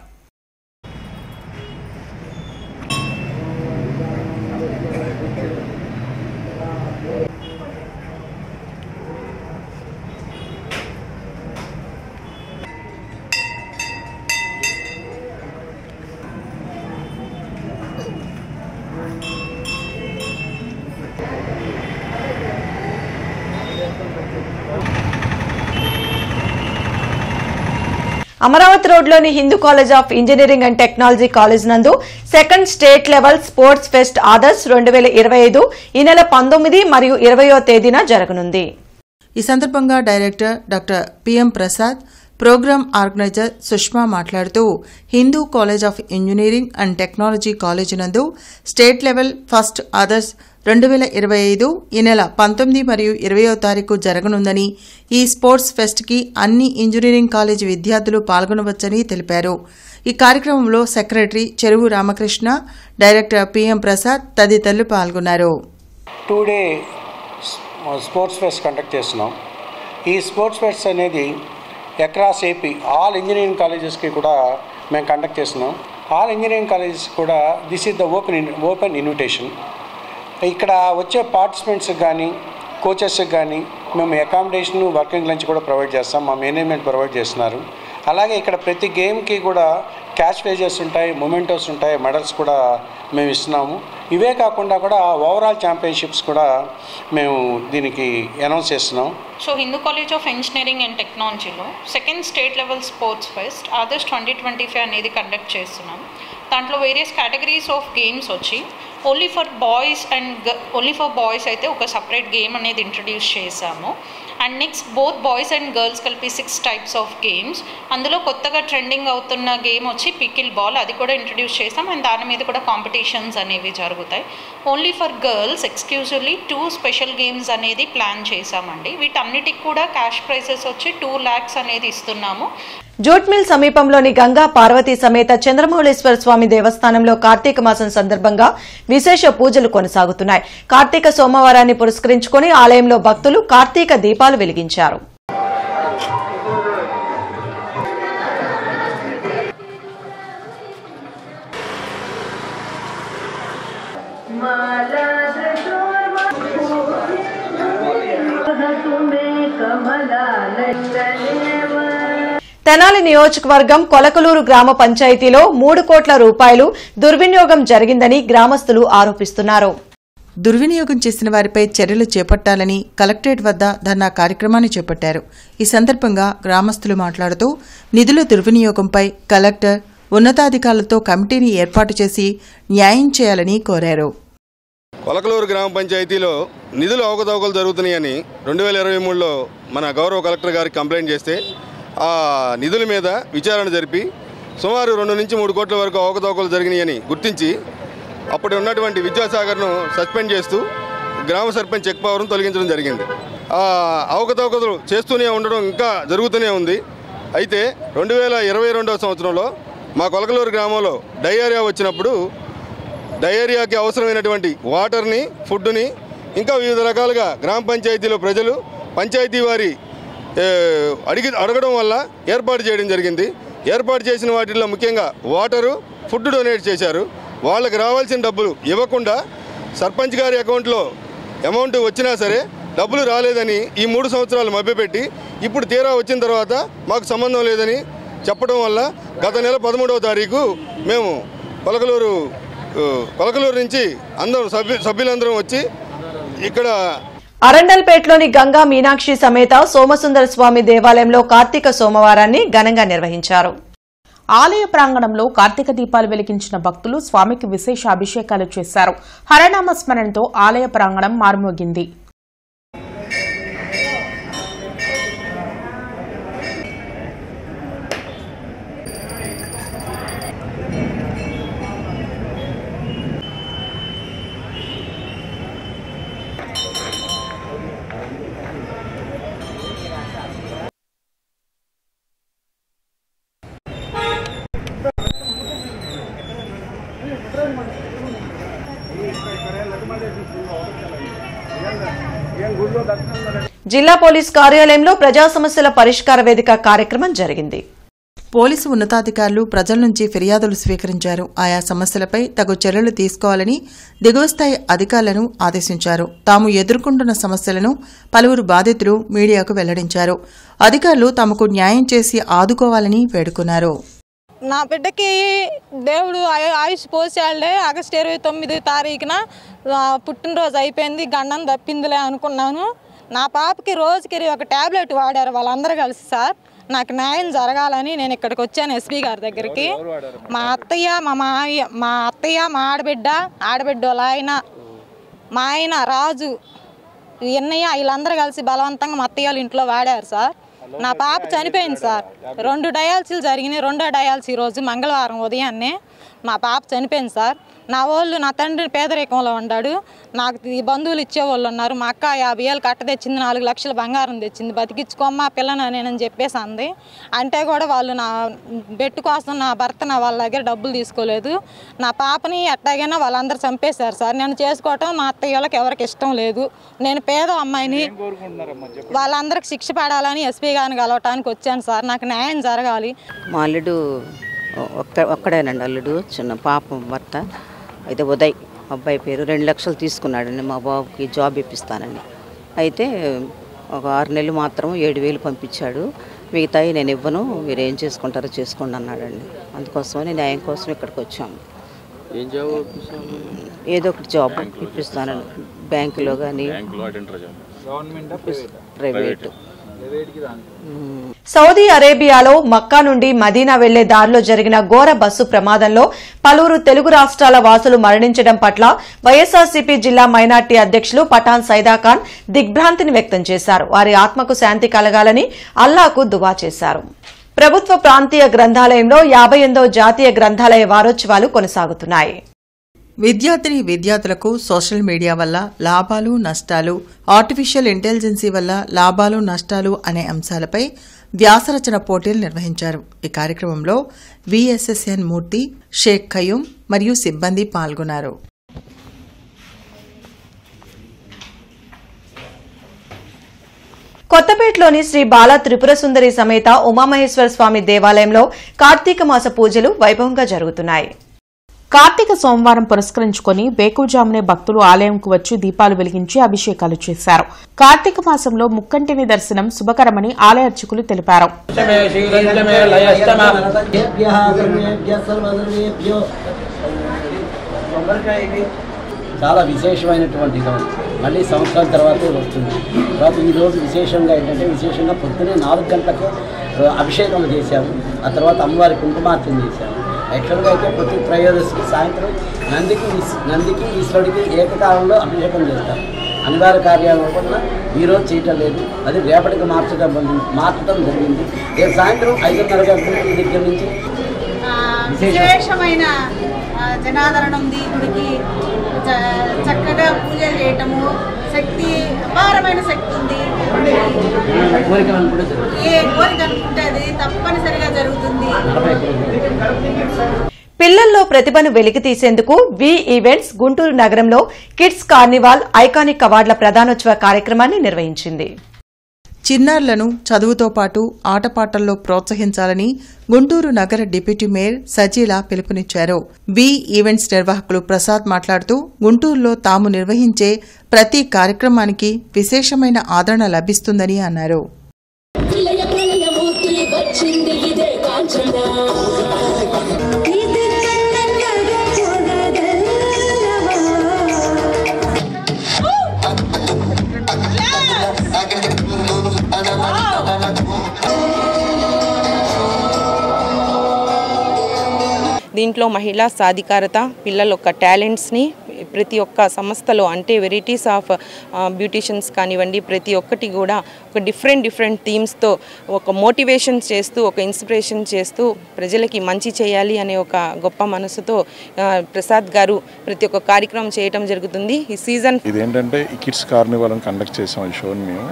A: అమరావతి రోడ్లోని Hindu college of engineering and technology college నందు second state level sports fest Adarsh 2025 ఈ నెల 19 మరియు 20వ తేదీన జరగనుంది.
B: ఈ సందర్భంగా director doctor PM Prasad, programme organiser Sushma మాట్లాడుతూ Hindu college of engineering and technology college నందు స్టేట్ లెవెల్ ఫస్ట్ ఆదర్శ్ 2025 ఈ నెల 19 మరియు 20వ తారీఖు జరగనుందని, ఈ స్పోర్ట్స్ ఫెస్ట్ కి అన్ని ఇంజనీరింగ్ కాలేజీ విద్యార్థులు పాల్గొనవచ్చని తెలిపారు. ఈ కార్యక్రమంలో సెక్రటరీ చెరువు రామకృష్ణ, డైరెక్టర్ పిఎం ప్రసాద్ తదితరులు పాల్గొన్నారు.
W: 2 డే స్పోర్ట్స్ ఫెస్ట్ కండక్ట్ చేస్తున్నాం. ఈ స్పోర్ట్స్ ఫెస్ట్ అనేది అక్రాస్ ఏపీ ఆల్ ఇంజనీరింగ్ కాలేజెస్కి కూడా మేము కండక్ట్ చేస్తున్నాం. ఆల్ ఇంజనీరింగ్ కాలేజెస్ కూడా this is the open invitation. ఇక్కడ వచ్చే పార్టిసిపెంట్స్కి కానీ కోచెస్కి కానీ మేము అకామిడేషన్, వర్కింగ్ లంచ్ కూడా ప్రొవైడ్ చేస్తాం. మా మేనేజ్మెంట్ ప్రొవైడ్ చేస్తున్నారు. అలాగే ఇక్కడ ప్రతి గేమ్కి కూడా క్యాష్ ప్రైజెస్ ఉంటాయి, మొమెంటోస్ ఉంటాయి, మెడల్స్ కూడా మేము ఇస్తున్నాము. ఇవే కాకుండా కూడా ఓవరాల్ ఛాంపియన్షిప్స్ కూడా మేము దీనికి అనౌన్స్ చేస్తున్నాం.
X: So Hindu college of engineering and టెక్నాలజీలో second state level sports fest August 2025 అనేది కండక్ట్ చేస్తున్నాం. దాంట్లో వేరియస్ కేటగిరీస్ ఆఫ్ గేమ్స్ వచ్చి ఓన్లీ ఫర్ బాయ్స్ అయితే ఒక సపరేట్ గేమ్ అనేది ఇంట్రడ్యూస్ చేశాము. And next both boys and girls కలిపి 6 టైప్స్ ఆఫ్ గేమ్స్. అందులో కొత్తగా ట్రెండింగ్ అవుతున్న గేమ్ వచ్చి పికిల్ బాల్, అది కూడా ఇంట్రడ్యూస్ చేసాం. అండ్ దాని మీద కూడా కాంపిటీషన్స్ అనేవి జరుగుతాయి. Only for girls exclusively 2 special games అనేది ప్లాన్ చేశామండి. వీటన్నిటికి కూడా క్యాష్ ప్రైజెస్ వచ్చి 2 lakhs అనేది ఇస్తున్నాము.
A: జూట్ మిల్ సమీపంలోని గంగా పార్వతీ సమేత చంద్రమౌళేశ్వర స్వామి దేవస్థానంలో కార్తీక మాసం సందర్భంగా విశేష పూజలు కొనసాగుతున్నాయి. కార్తీక సోమవారాన్ని పురస్కరించుకుని ఆలయంలో భక్తులు కార్తీక దీపాలు వెలిగించారు. తెనాలి నియోజకవర్గం కొలకలూరు గ్రామ పంచాయతీలో 3 కోట్ల రూపాయలు దుర్వినియోగం జరిగిందని గ్రామస్తులు ఆరోపిస్తున్నారు.
B: దుర్వినియోగం చేసిన వారిపై చర్యలు చేపట్టాలని కలెక్టరేట్ వద్ద ధర్నా కార్యక్రమాన్ని చేపట్టారు. ఈ సందర్భంగా గ్రామస్తులు మాట్లాడుతూ నిధుల దుర్వినియోగంపై కలెక్టర్, ఉన్నతాధికారులతో కమిటీని ఏర్పాటు చేసి న్యాయం చేయాలని కోరారు.
Y: కొలకలూరు గ్రామ పంచాయతీలో నిధులు అవకతవకలు జరుగుతున్నాయని 2023లో మన గౌరవ కలెక్టర్ గారికి కంప్లైంట్ చేస్తే ఆ నిధుల మీద విచారణ జరిపి సుమారు 2 నుంచి 3 కోట్ల వరకు అవకతవకలు జరిగినాయని గుర్తించి అప్పుడు ఉన్నటువంటి విద్యాసాగర్ను సస్పెండ్ చేస్తూ గ్రామ సర్పంచ్ చెక్ పవర్ను తొలగించడం జరిగింది. ఆ అవకతవకలు చేస్తూనే ఉండడం ఇంకా జరుగుతూనే ఉంది. అయితే 2022వ సంవత్సరంలో మా కొలకలూరు గ్రామంలో డయేరియా వచ్చినప్పుడు డయేరియాకి అవసరమైనటువంటి వాటర్ని, ఫుడ్ని ఇంకా వివిధ రకాలుగా గ్రామ పంచాయతీలో ప్రజలు పంచాయతీ వారి అడగడం వల్ల ఏర్పాటు చేయడం జరిగింది. ఏర్పాటు చేసిన వాటిల్లో ముఖ్యంగా వాటరు, ఫుడ్ డొనేట్ చేశారు. వాళ్ళకి రావాల్సిన డబ్బులు ఇవ్వకుండా సర్పంచ్ గారి అకౌంట్లో అమౌంట్ వచ్చినా సరే డబ్బులు రాలేదని ఈ 3 సంవత్సరాలు మభ్యపెట్టి ఇప్పుడు తీరా వచ్చిన తర్వాత మాకు సంబంధం లేదని చెప్పడం వల్ల గత నెల 13వ తారీఖు మేము పలకలూరు నుంచి అందరం సభ్యులందరం వచ్చి ఇక్కడ
A: అరండల్పేటలోని గంగా మీనాక్షి సమేత సోమసుందర స్వామి దేవాలయంలో కార్తీక సోమవారాన్ని ఘనంగా నిర్వహించారు.
F: ఆలయ ప్రాంగణంలో కార్తీక దీపాలు వెలిగించిన భక్తులు స్వామికి విశేష అభిషేకాలు చేశారు. హరనామ స్మరణతో ఆలయ ప్రాంగణం మార్మోగింది.
A: జిల్లా పోలీస్ కార్యాలయంలో ప్రజా సమస్యల పరిష్కార వేదిక కార్యక్రమం జరిగింది.
B: పోలీసు ఉన్నతాధికారులు ప్రజల నుంచి ఫిర్యాదులు స్వీకరించారు. ఆయా సమస్యలపై తగు చర్యలు తీసుకోవాలని దిగువ స్థాయి అధికారులను ఆదేశించారు. తాము ఎదుర్కొంటున్న సమస్యలను పలువురు బాధితులు మీడియాకు వెల్లడించారు. అధికారులు తమకు న్యాయం చేసి ఆదుకోవాలని వేడుకున్నారు.
E: నా బిడ్డకి దేవుడు ఆయుష్ పోసాడే. ఆగస్టు 29 తారీఖున పుట్టినరోజు అయిపోయింది, గండం తప్పిందిలే అనుకున్నాను. నా పాపకి రోజుకి ఒక ట్యాబ్లెట్ వాడారు వాళ్ళందరూ కలిసి. సార్ నాకు న్యాయం జరగాలని నేను ఇక్కడికి వచ్చాను ఎస్పీ గారి దగ్గరికి. మా అత్తయ్య, మా మావయ్య, మా అత్తయ్య, మా ఆడబిడ్డ వాళ్ళ ఆయన, మా ఆయన రాజు, ఎన్నయ్య వీళ్ళందరూ కలిసి బలవంతంగా మా అత్తయ్య వాళ్ళ ఇంట్లో వాడారు సార్. నా పాప చనిపోయింది సార్. 2 డయాలసీలు జరిగినాయి. 2వ డయాలసీ ఈరోజు మంగళవారం ఉదయాన్నే మా పాప చనిపోయింది సార్. నా తండ్రి పేదరికంలో ఉన్నాడు. నాకు బంధువులు ఇచ్చేవాళ్ళు ఉన్నారు. మా అక్క 50,000 కట్ట తెచ్చింది, 4 లక్షల బంగారం తెచ్చింది. బతికించుకోమ్మా పిల్లని నేనని చెప్పేసి అంది. అంటే కూడా వాళ్ళు నా బెట్టు కోసం నా భర్త వాళ్ళ దగ్గర డబ్బులు తీసుకోలేదు. నా పాపని ఎట్టాగైనా వాళ్ళందరూ చంపేశారు సార్. నేను చేసుకోవటం మా అత్తయ్య వాళ్ళకి ఎవరికి ఇష్టం లేదు. నేను పేద అమ్మాయిని, వాళ్ళందరికి శిక్ష పడాలని ఎస్పీ గారిని కలవటానికి వచ్చాను సార్. నాకు న్యాయం జరగాలి.
G: మా అల్లుడు ఒక్కడేనండి, అల్లుడు చిన్న పాప భర్త అయితే ఉదయ్ అబ్బాయి పేరు 2 లక్షలు తీసుకున్నాడండి మా బాబుకి జాబ్ ఇప్పిస్తానని. అయితే ఒక 6 నెలలు మాత్రం 7,000 పంపించాడు. మిగతాయి నేను ఇవ్వను, మీరు ఏం చేసుకుంటారో చేసుకోండి అన్నాడండి. అందుకోసమని న్యాయం కోసం ఇక్కడికి వచ్చాము. ఏదో ఒకటి జాబ్ ఇప్పిస్తానని, బ్యాంకులో కానీ ప్రైవేటు.
A: సౌదీ అరేబియాలో మక్కా నుండి మదీనా వెళ్లే దారిలో జరిగిన ఘోర బస్సు ప్రమాదంలో పలువురు తెలుగు రాష్ట్రాల వాసులు మరణించడం పట్ల వైఎస్ఆర్సీపీ జిల్లా మైనార్టీ అధ్యక్షులు పఠాన్ సైదాఖాన్ దిగ్భ్రాంతిని వ్యక్తం చేశారు. వారి ఆత్మకు శాంతి కలగాలని అల్లాకు దువా చేశారు. ప్రభుత్వ ప్రాంతీయ గ్రంథాలయంలో 58వ జాతీయ గ్రంథాలయ వారోత్సవాలు కొనసాగుతున్నాయి.
B: విద్యార్థులకు సోషల్ మీడియా వల్ల లాభాలు నష్టాలు, ఆర్టిఫిషియల్ ఇంటెలిజెన్సీ వల్ల లాభాలు నష్టాలు అనే అంశాలపై వ్యాసరచన పోటీలు నిర్వహించారు. ఈ కార్యక్రమంలో విఎస్ఎస్ఎన్ మూర్తి, షేక్ ఖయూం మరియు సిబ్బంది పాల్గొన్నారు.
A: కొత్తపేటలోని శ్రీ బాల త్రిపుర సుందరి సమేత ఉమామహేశ్వర స్వామి దేవాలయంలో కార్తీక మాస పూజలు వైభవంగా జరుగుతున్నాయి.
F: కార్తీక సోమవారం పురస్కరించుకుని వేకువజామునే భక్తులు ఆలయంకు వచ్చి దీపాలు వెలిగించి అభిషేకాలు చేశారు. కార్తీక మాసంలో ముక్కంటిని దర్శనం శుభకరమని ఆలయ అర్చకులు తెలిపారు.
H: చాలా విశేషమైనటువంటి రోజు, మళ్ళీ సంవత్సరాల తర్వాతే వస్తుంది. తర్వాత ఈరోజు విశేషంగా ఏంటంటే విశేషంగా పొద్దున్నే 4 గంటలకు అభిషేకం చేశాము. ఆ తర్వాత అమ్మవారి కుంకుమార్చన చేశాము. యాక్చువల్గా అయితే ప్రతి త్రయోదశికి సాయంత్రం నందికి ఈశ్వరుడికి ఏకకాలంలో అభిషేకం చేస్తారు. అనివార్య కార్యాల వల్ల ఈరోజు చేయటం లేదు, అది రేపటికి మార్చడం జరిగింది. రేపు సాయంత్రం 5:30 గంటల దగ్గర నుంచి
I: విశేషమైన జనాదరణ ఉంది. గుడికి చక్కగా పూజలు చేయటము, శక్తి అపారమైన శక్తి ఉంది. ఏ కోరిక అనుకుంటే అది తప్పనిసరిగా జరుగుతుంది.
A: పిల్లల్లో ప్రతిభను వెలికితీసేందుకు వి ఈవెంట్స్ గుంటూరు నగరంలో కిడ్స్ కార్నివాల్ ఐకానిక్ అవార్డుల ప్రదానోత్సవ కార్యక్రమాన్ని నిర్వహించింది.
B: చిన్నారులను చదువుతో పాటు ఆటపాటల్లో ప్రోత్సహించాలని గుంటూరు నగర డిప్యూటీ మేయర్ సజీల పిలుపునిచ్చారు. వి ఈవెంట్స్ నిర్వాహకులు ప్రసాద్ మాట్లాడుతూ గుంటూరులో తాము నిర్వహించే ప్రతి కార్యక్రమానికి విశేషమైన ఆదరణ లభిస్తుందని అన్నారు.
J: దీంట్లో మహిళా సాధికారత, పిల్లల యొక్క టాలెంట్స్ని ప్రతి ఒక్క సంస్థలో అంటే వెరైటీస్ ఆఫ్ బ్యూటిషియన్స్ కానివ్వండి, ప్రతి ఒక్కటి కూడా ఒక డిఫరెంట్ థీమ్స్తో ఒక మోటివేషన్ చేస్తూ, ఒక ఇన్స్పిరేషన్ చేస్తూ ప్రజలకి మంచి చేయాలి అనే ఒక గొప్ప మనసుతో ప్రసాద్ గారు ప్రతి ఒక్క కార్యక్రమం చేయటం జరుగుతుంది. ఈ సీజన్
K: ఇదేంటంటే ఈ కిడ్స్ కార్నివాల్ అని కండక్ట్ చేసాం ఈ షోని మేము.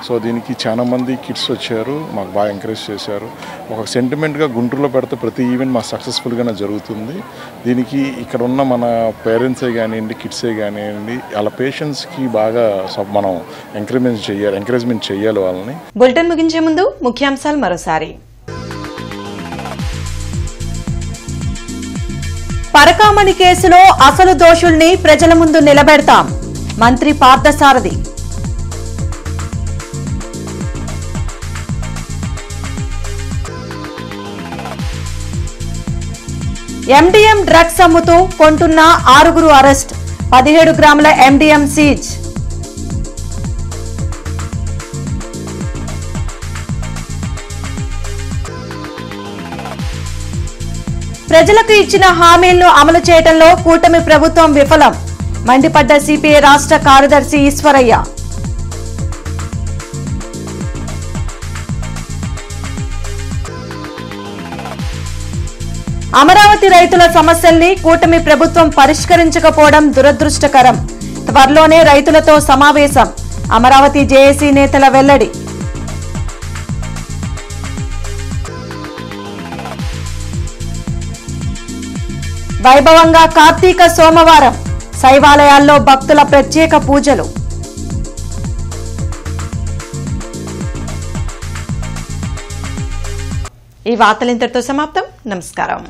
K: సో దీనికి చాలా మంది కిడ్స్ వచ్చారు, మాకు బాగా ఎంకరేజ్ చేశారు. ఒక సెంటిమెంట్గా గుంటూరులో పెడితే ప్రతి ఈవెంట్ మాకు సక్సెస్ఫుల్గానే జరుగుతుంది. దీనికి ఇక్కడ ఉన్న మన పేరెంట్సే కానివ్వండి, కిడ్సే కానివ్వండి, వాళ్ళ పేషెంట్స్కి బాగా మనం ఎంకరేజ్మెంట్ చేయాలి వాళ్ళని.
A: బులెటిన్ ముగించే ముందు ముఖ్యాంశాలు మరోసారి. పరకామణి కేసులో అసలు దోషుల్ని ప్రజల ముందు నిలబెడతాం, మంత్రి పార్థసారథి. ఎండీఎం డ్రగ్స్ అమ్ముతూ కొంటున్న 6 అరెస్ట్, 17 గ్రాముల ఎండీఎం సీజ్. ప్రజలకు ఇచ్చిన హామీలను అమలు చేయడంలో కూటమి ప్రభుత్వం విఫలం, మండిపడ్డ సిపిఐ రాష్ట్ర కార్యదర్శి ఈశ్వరయ్య. అమరావతి రైతుల సమస్యల్ని కూటమి ప్రభుత్వం పరిష్కరించకపోవడం దురదృష్టకరం, త్వరలోనే రైతులతో సమావేశం, అమరావతి జేఏసీ నేతల వెల్లడి. వైభవంగా కార్తీక సోమవారం, శైవాలయాల్లో భక్తుల ప్రత్యేక పూజలు. ఈ వార్తలు ఇంతటితో సమాప్తం. నమస్కారం.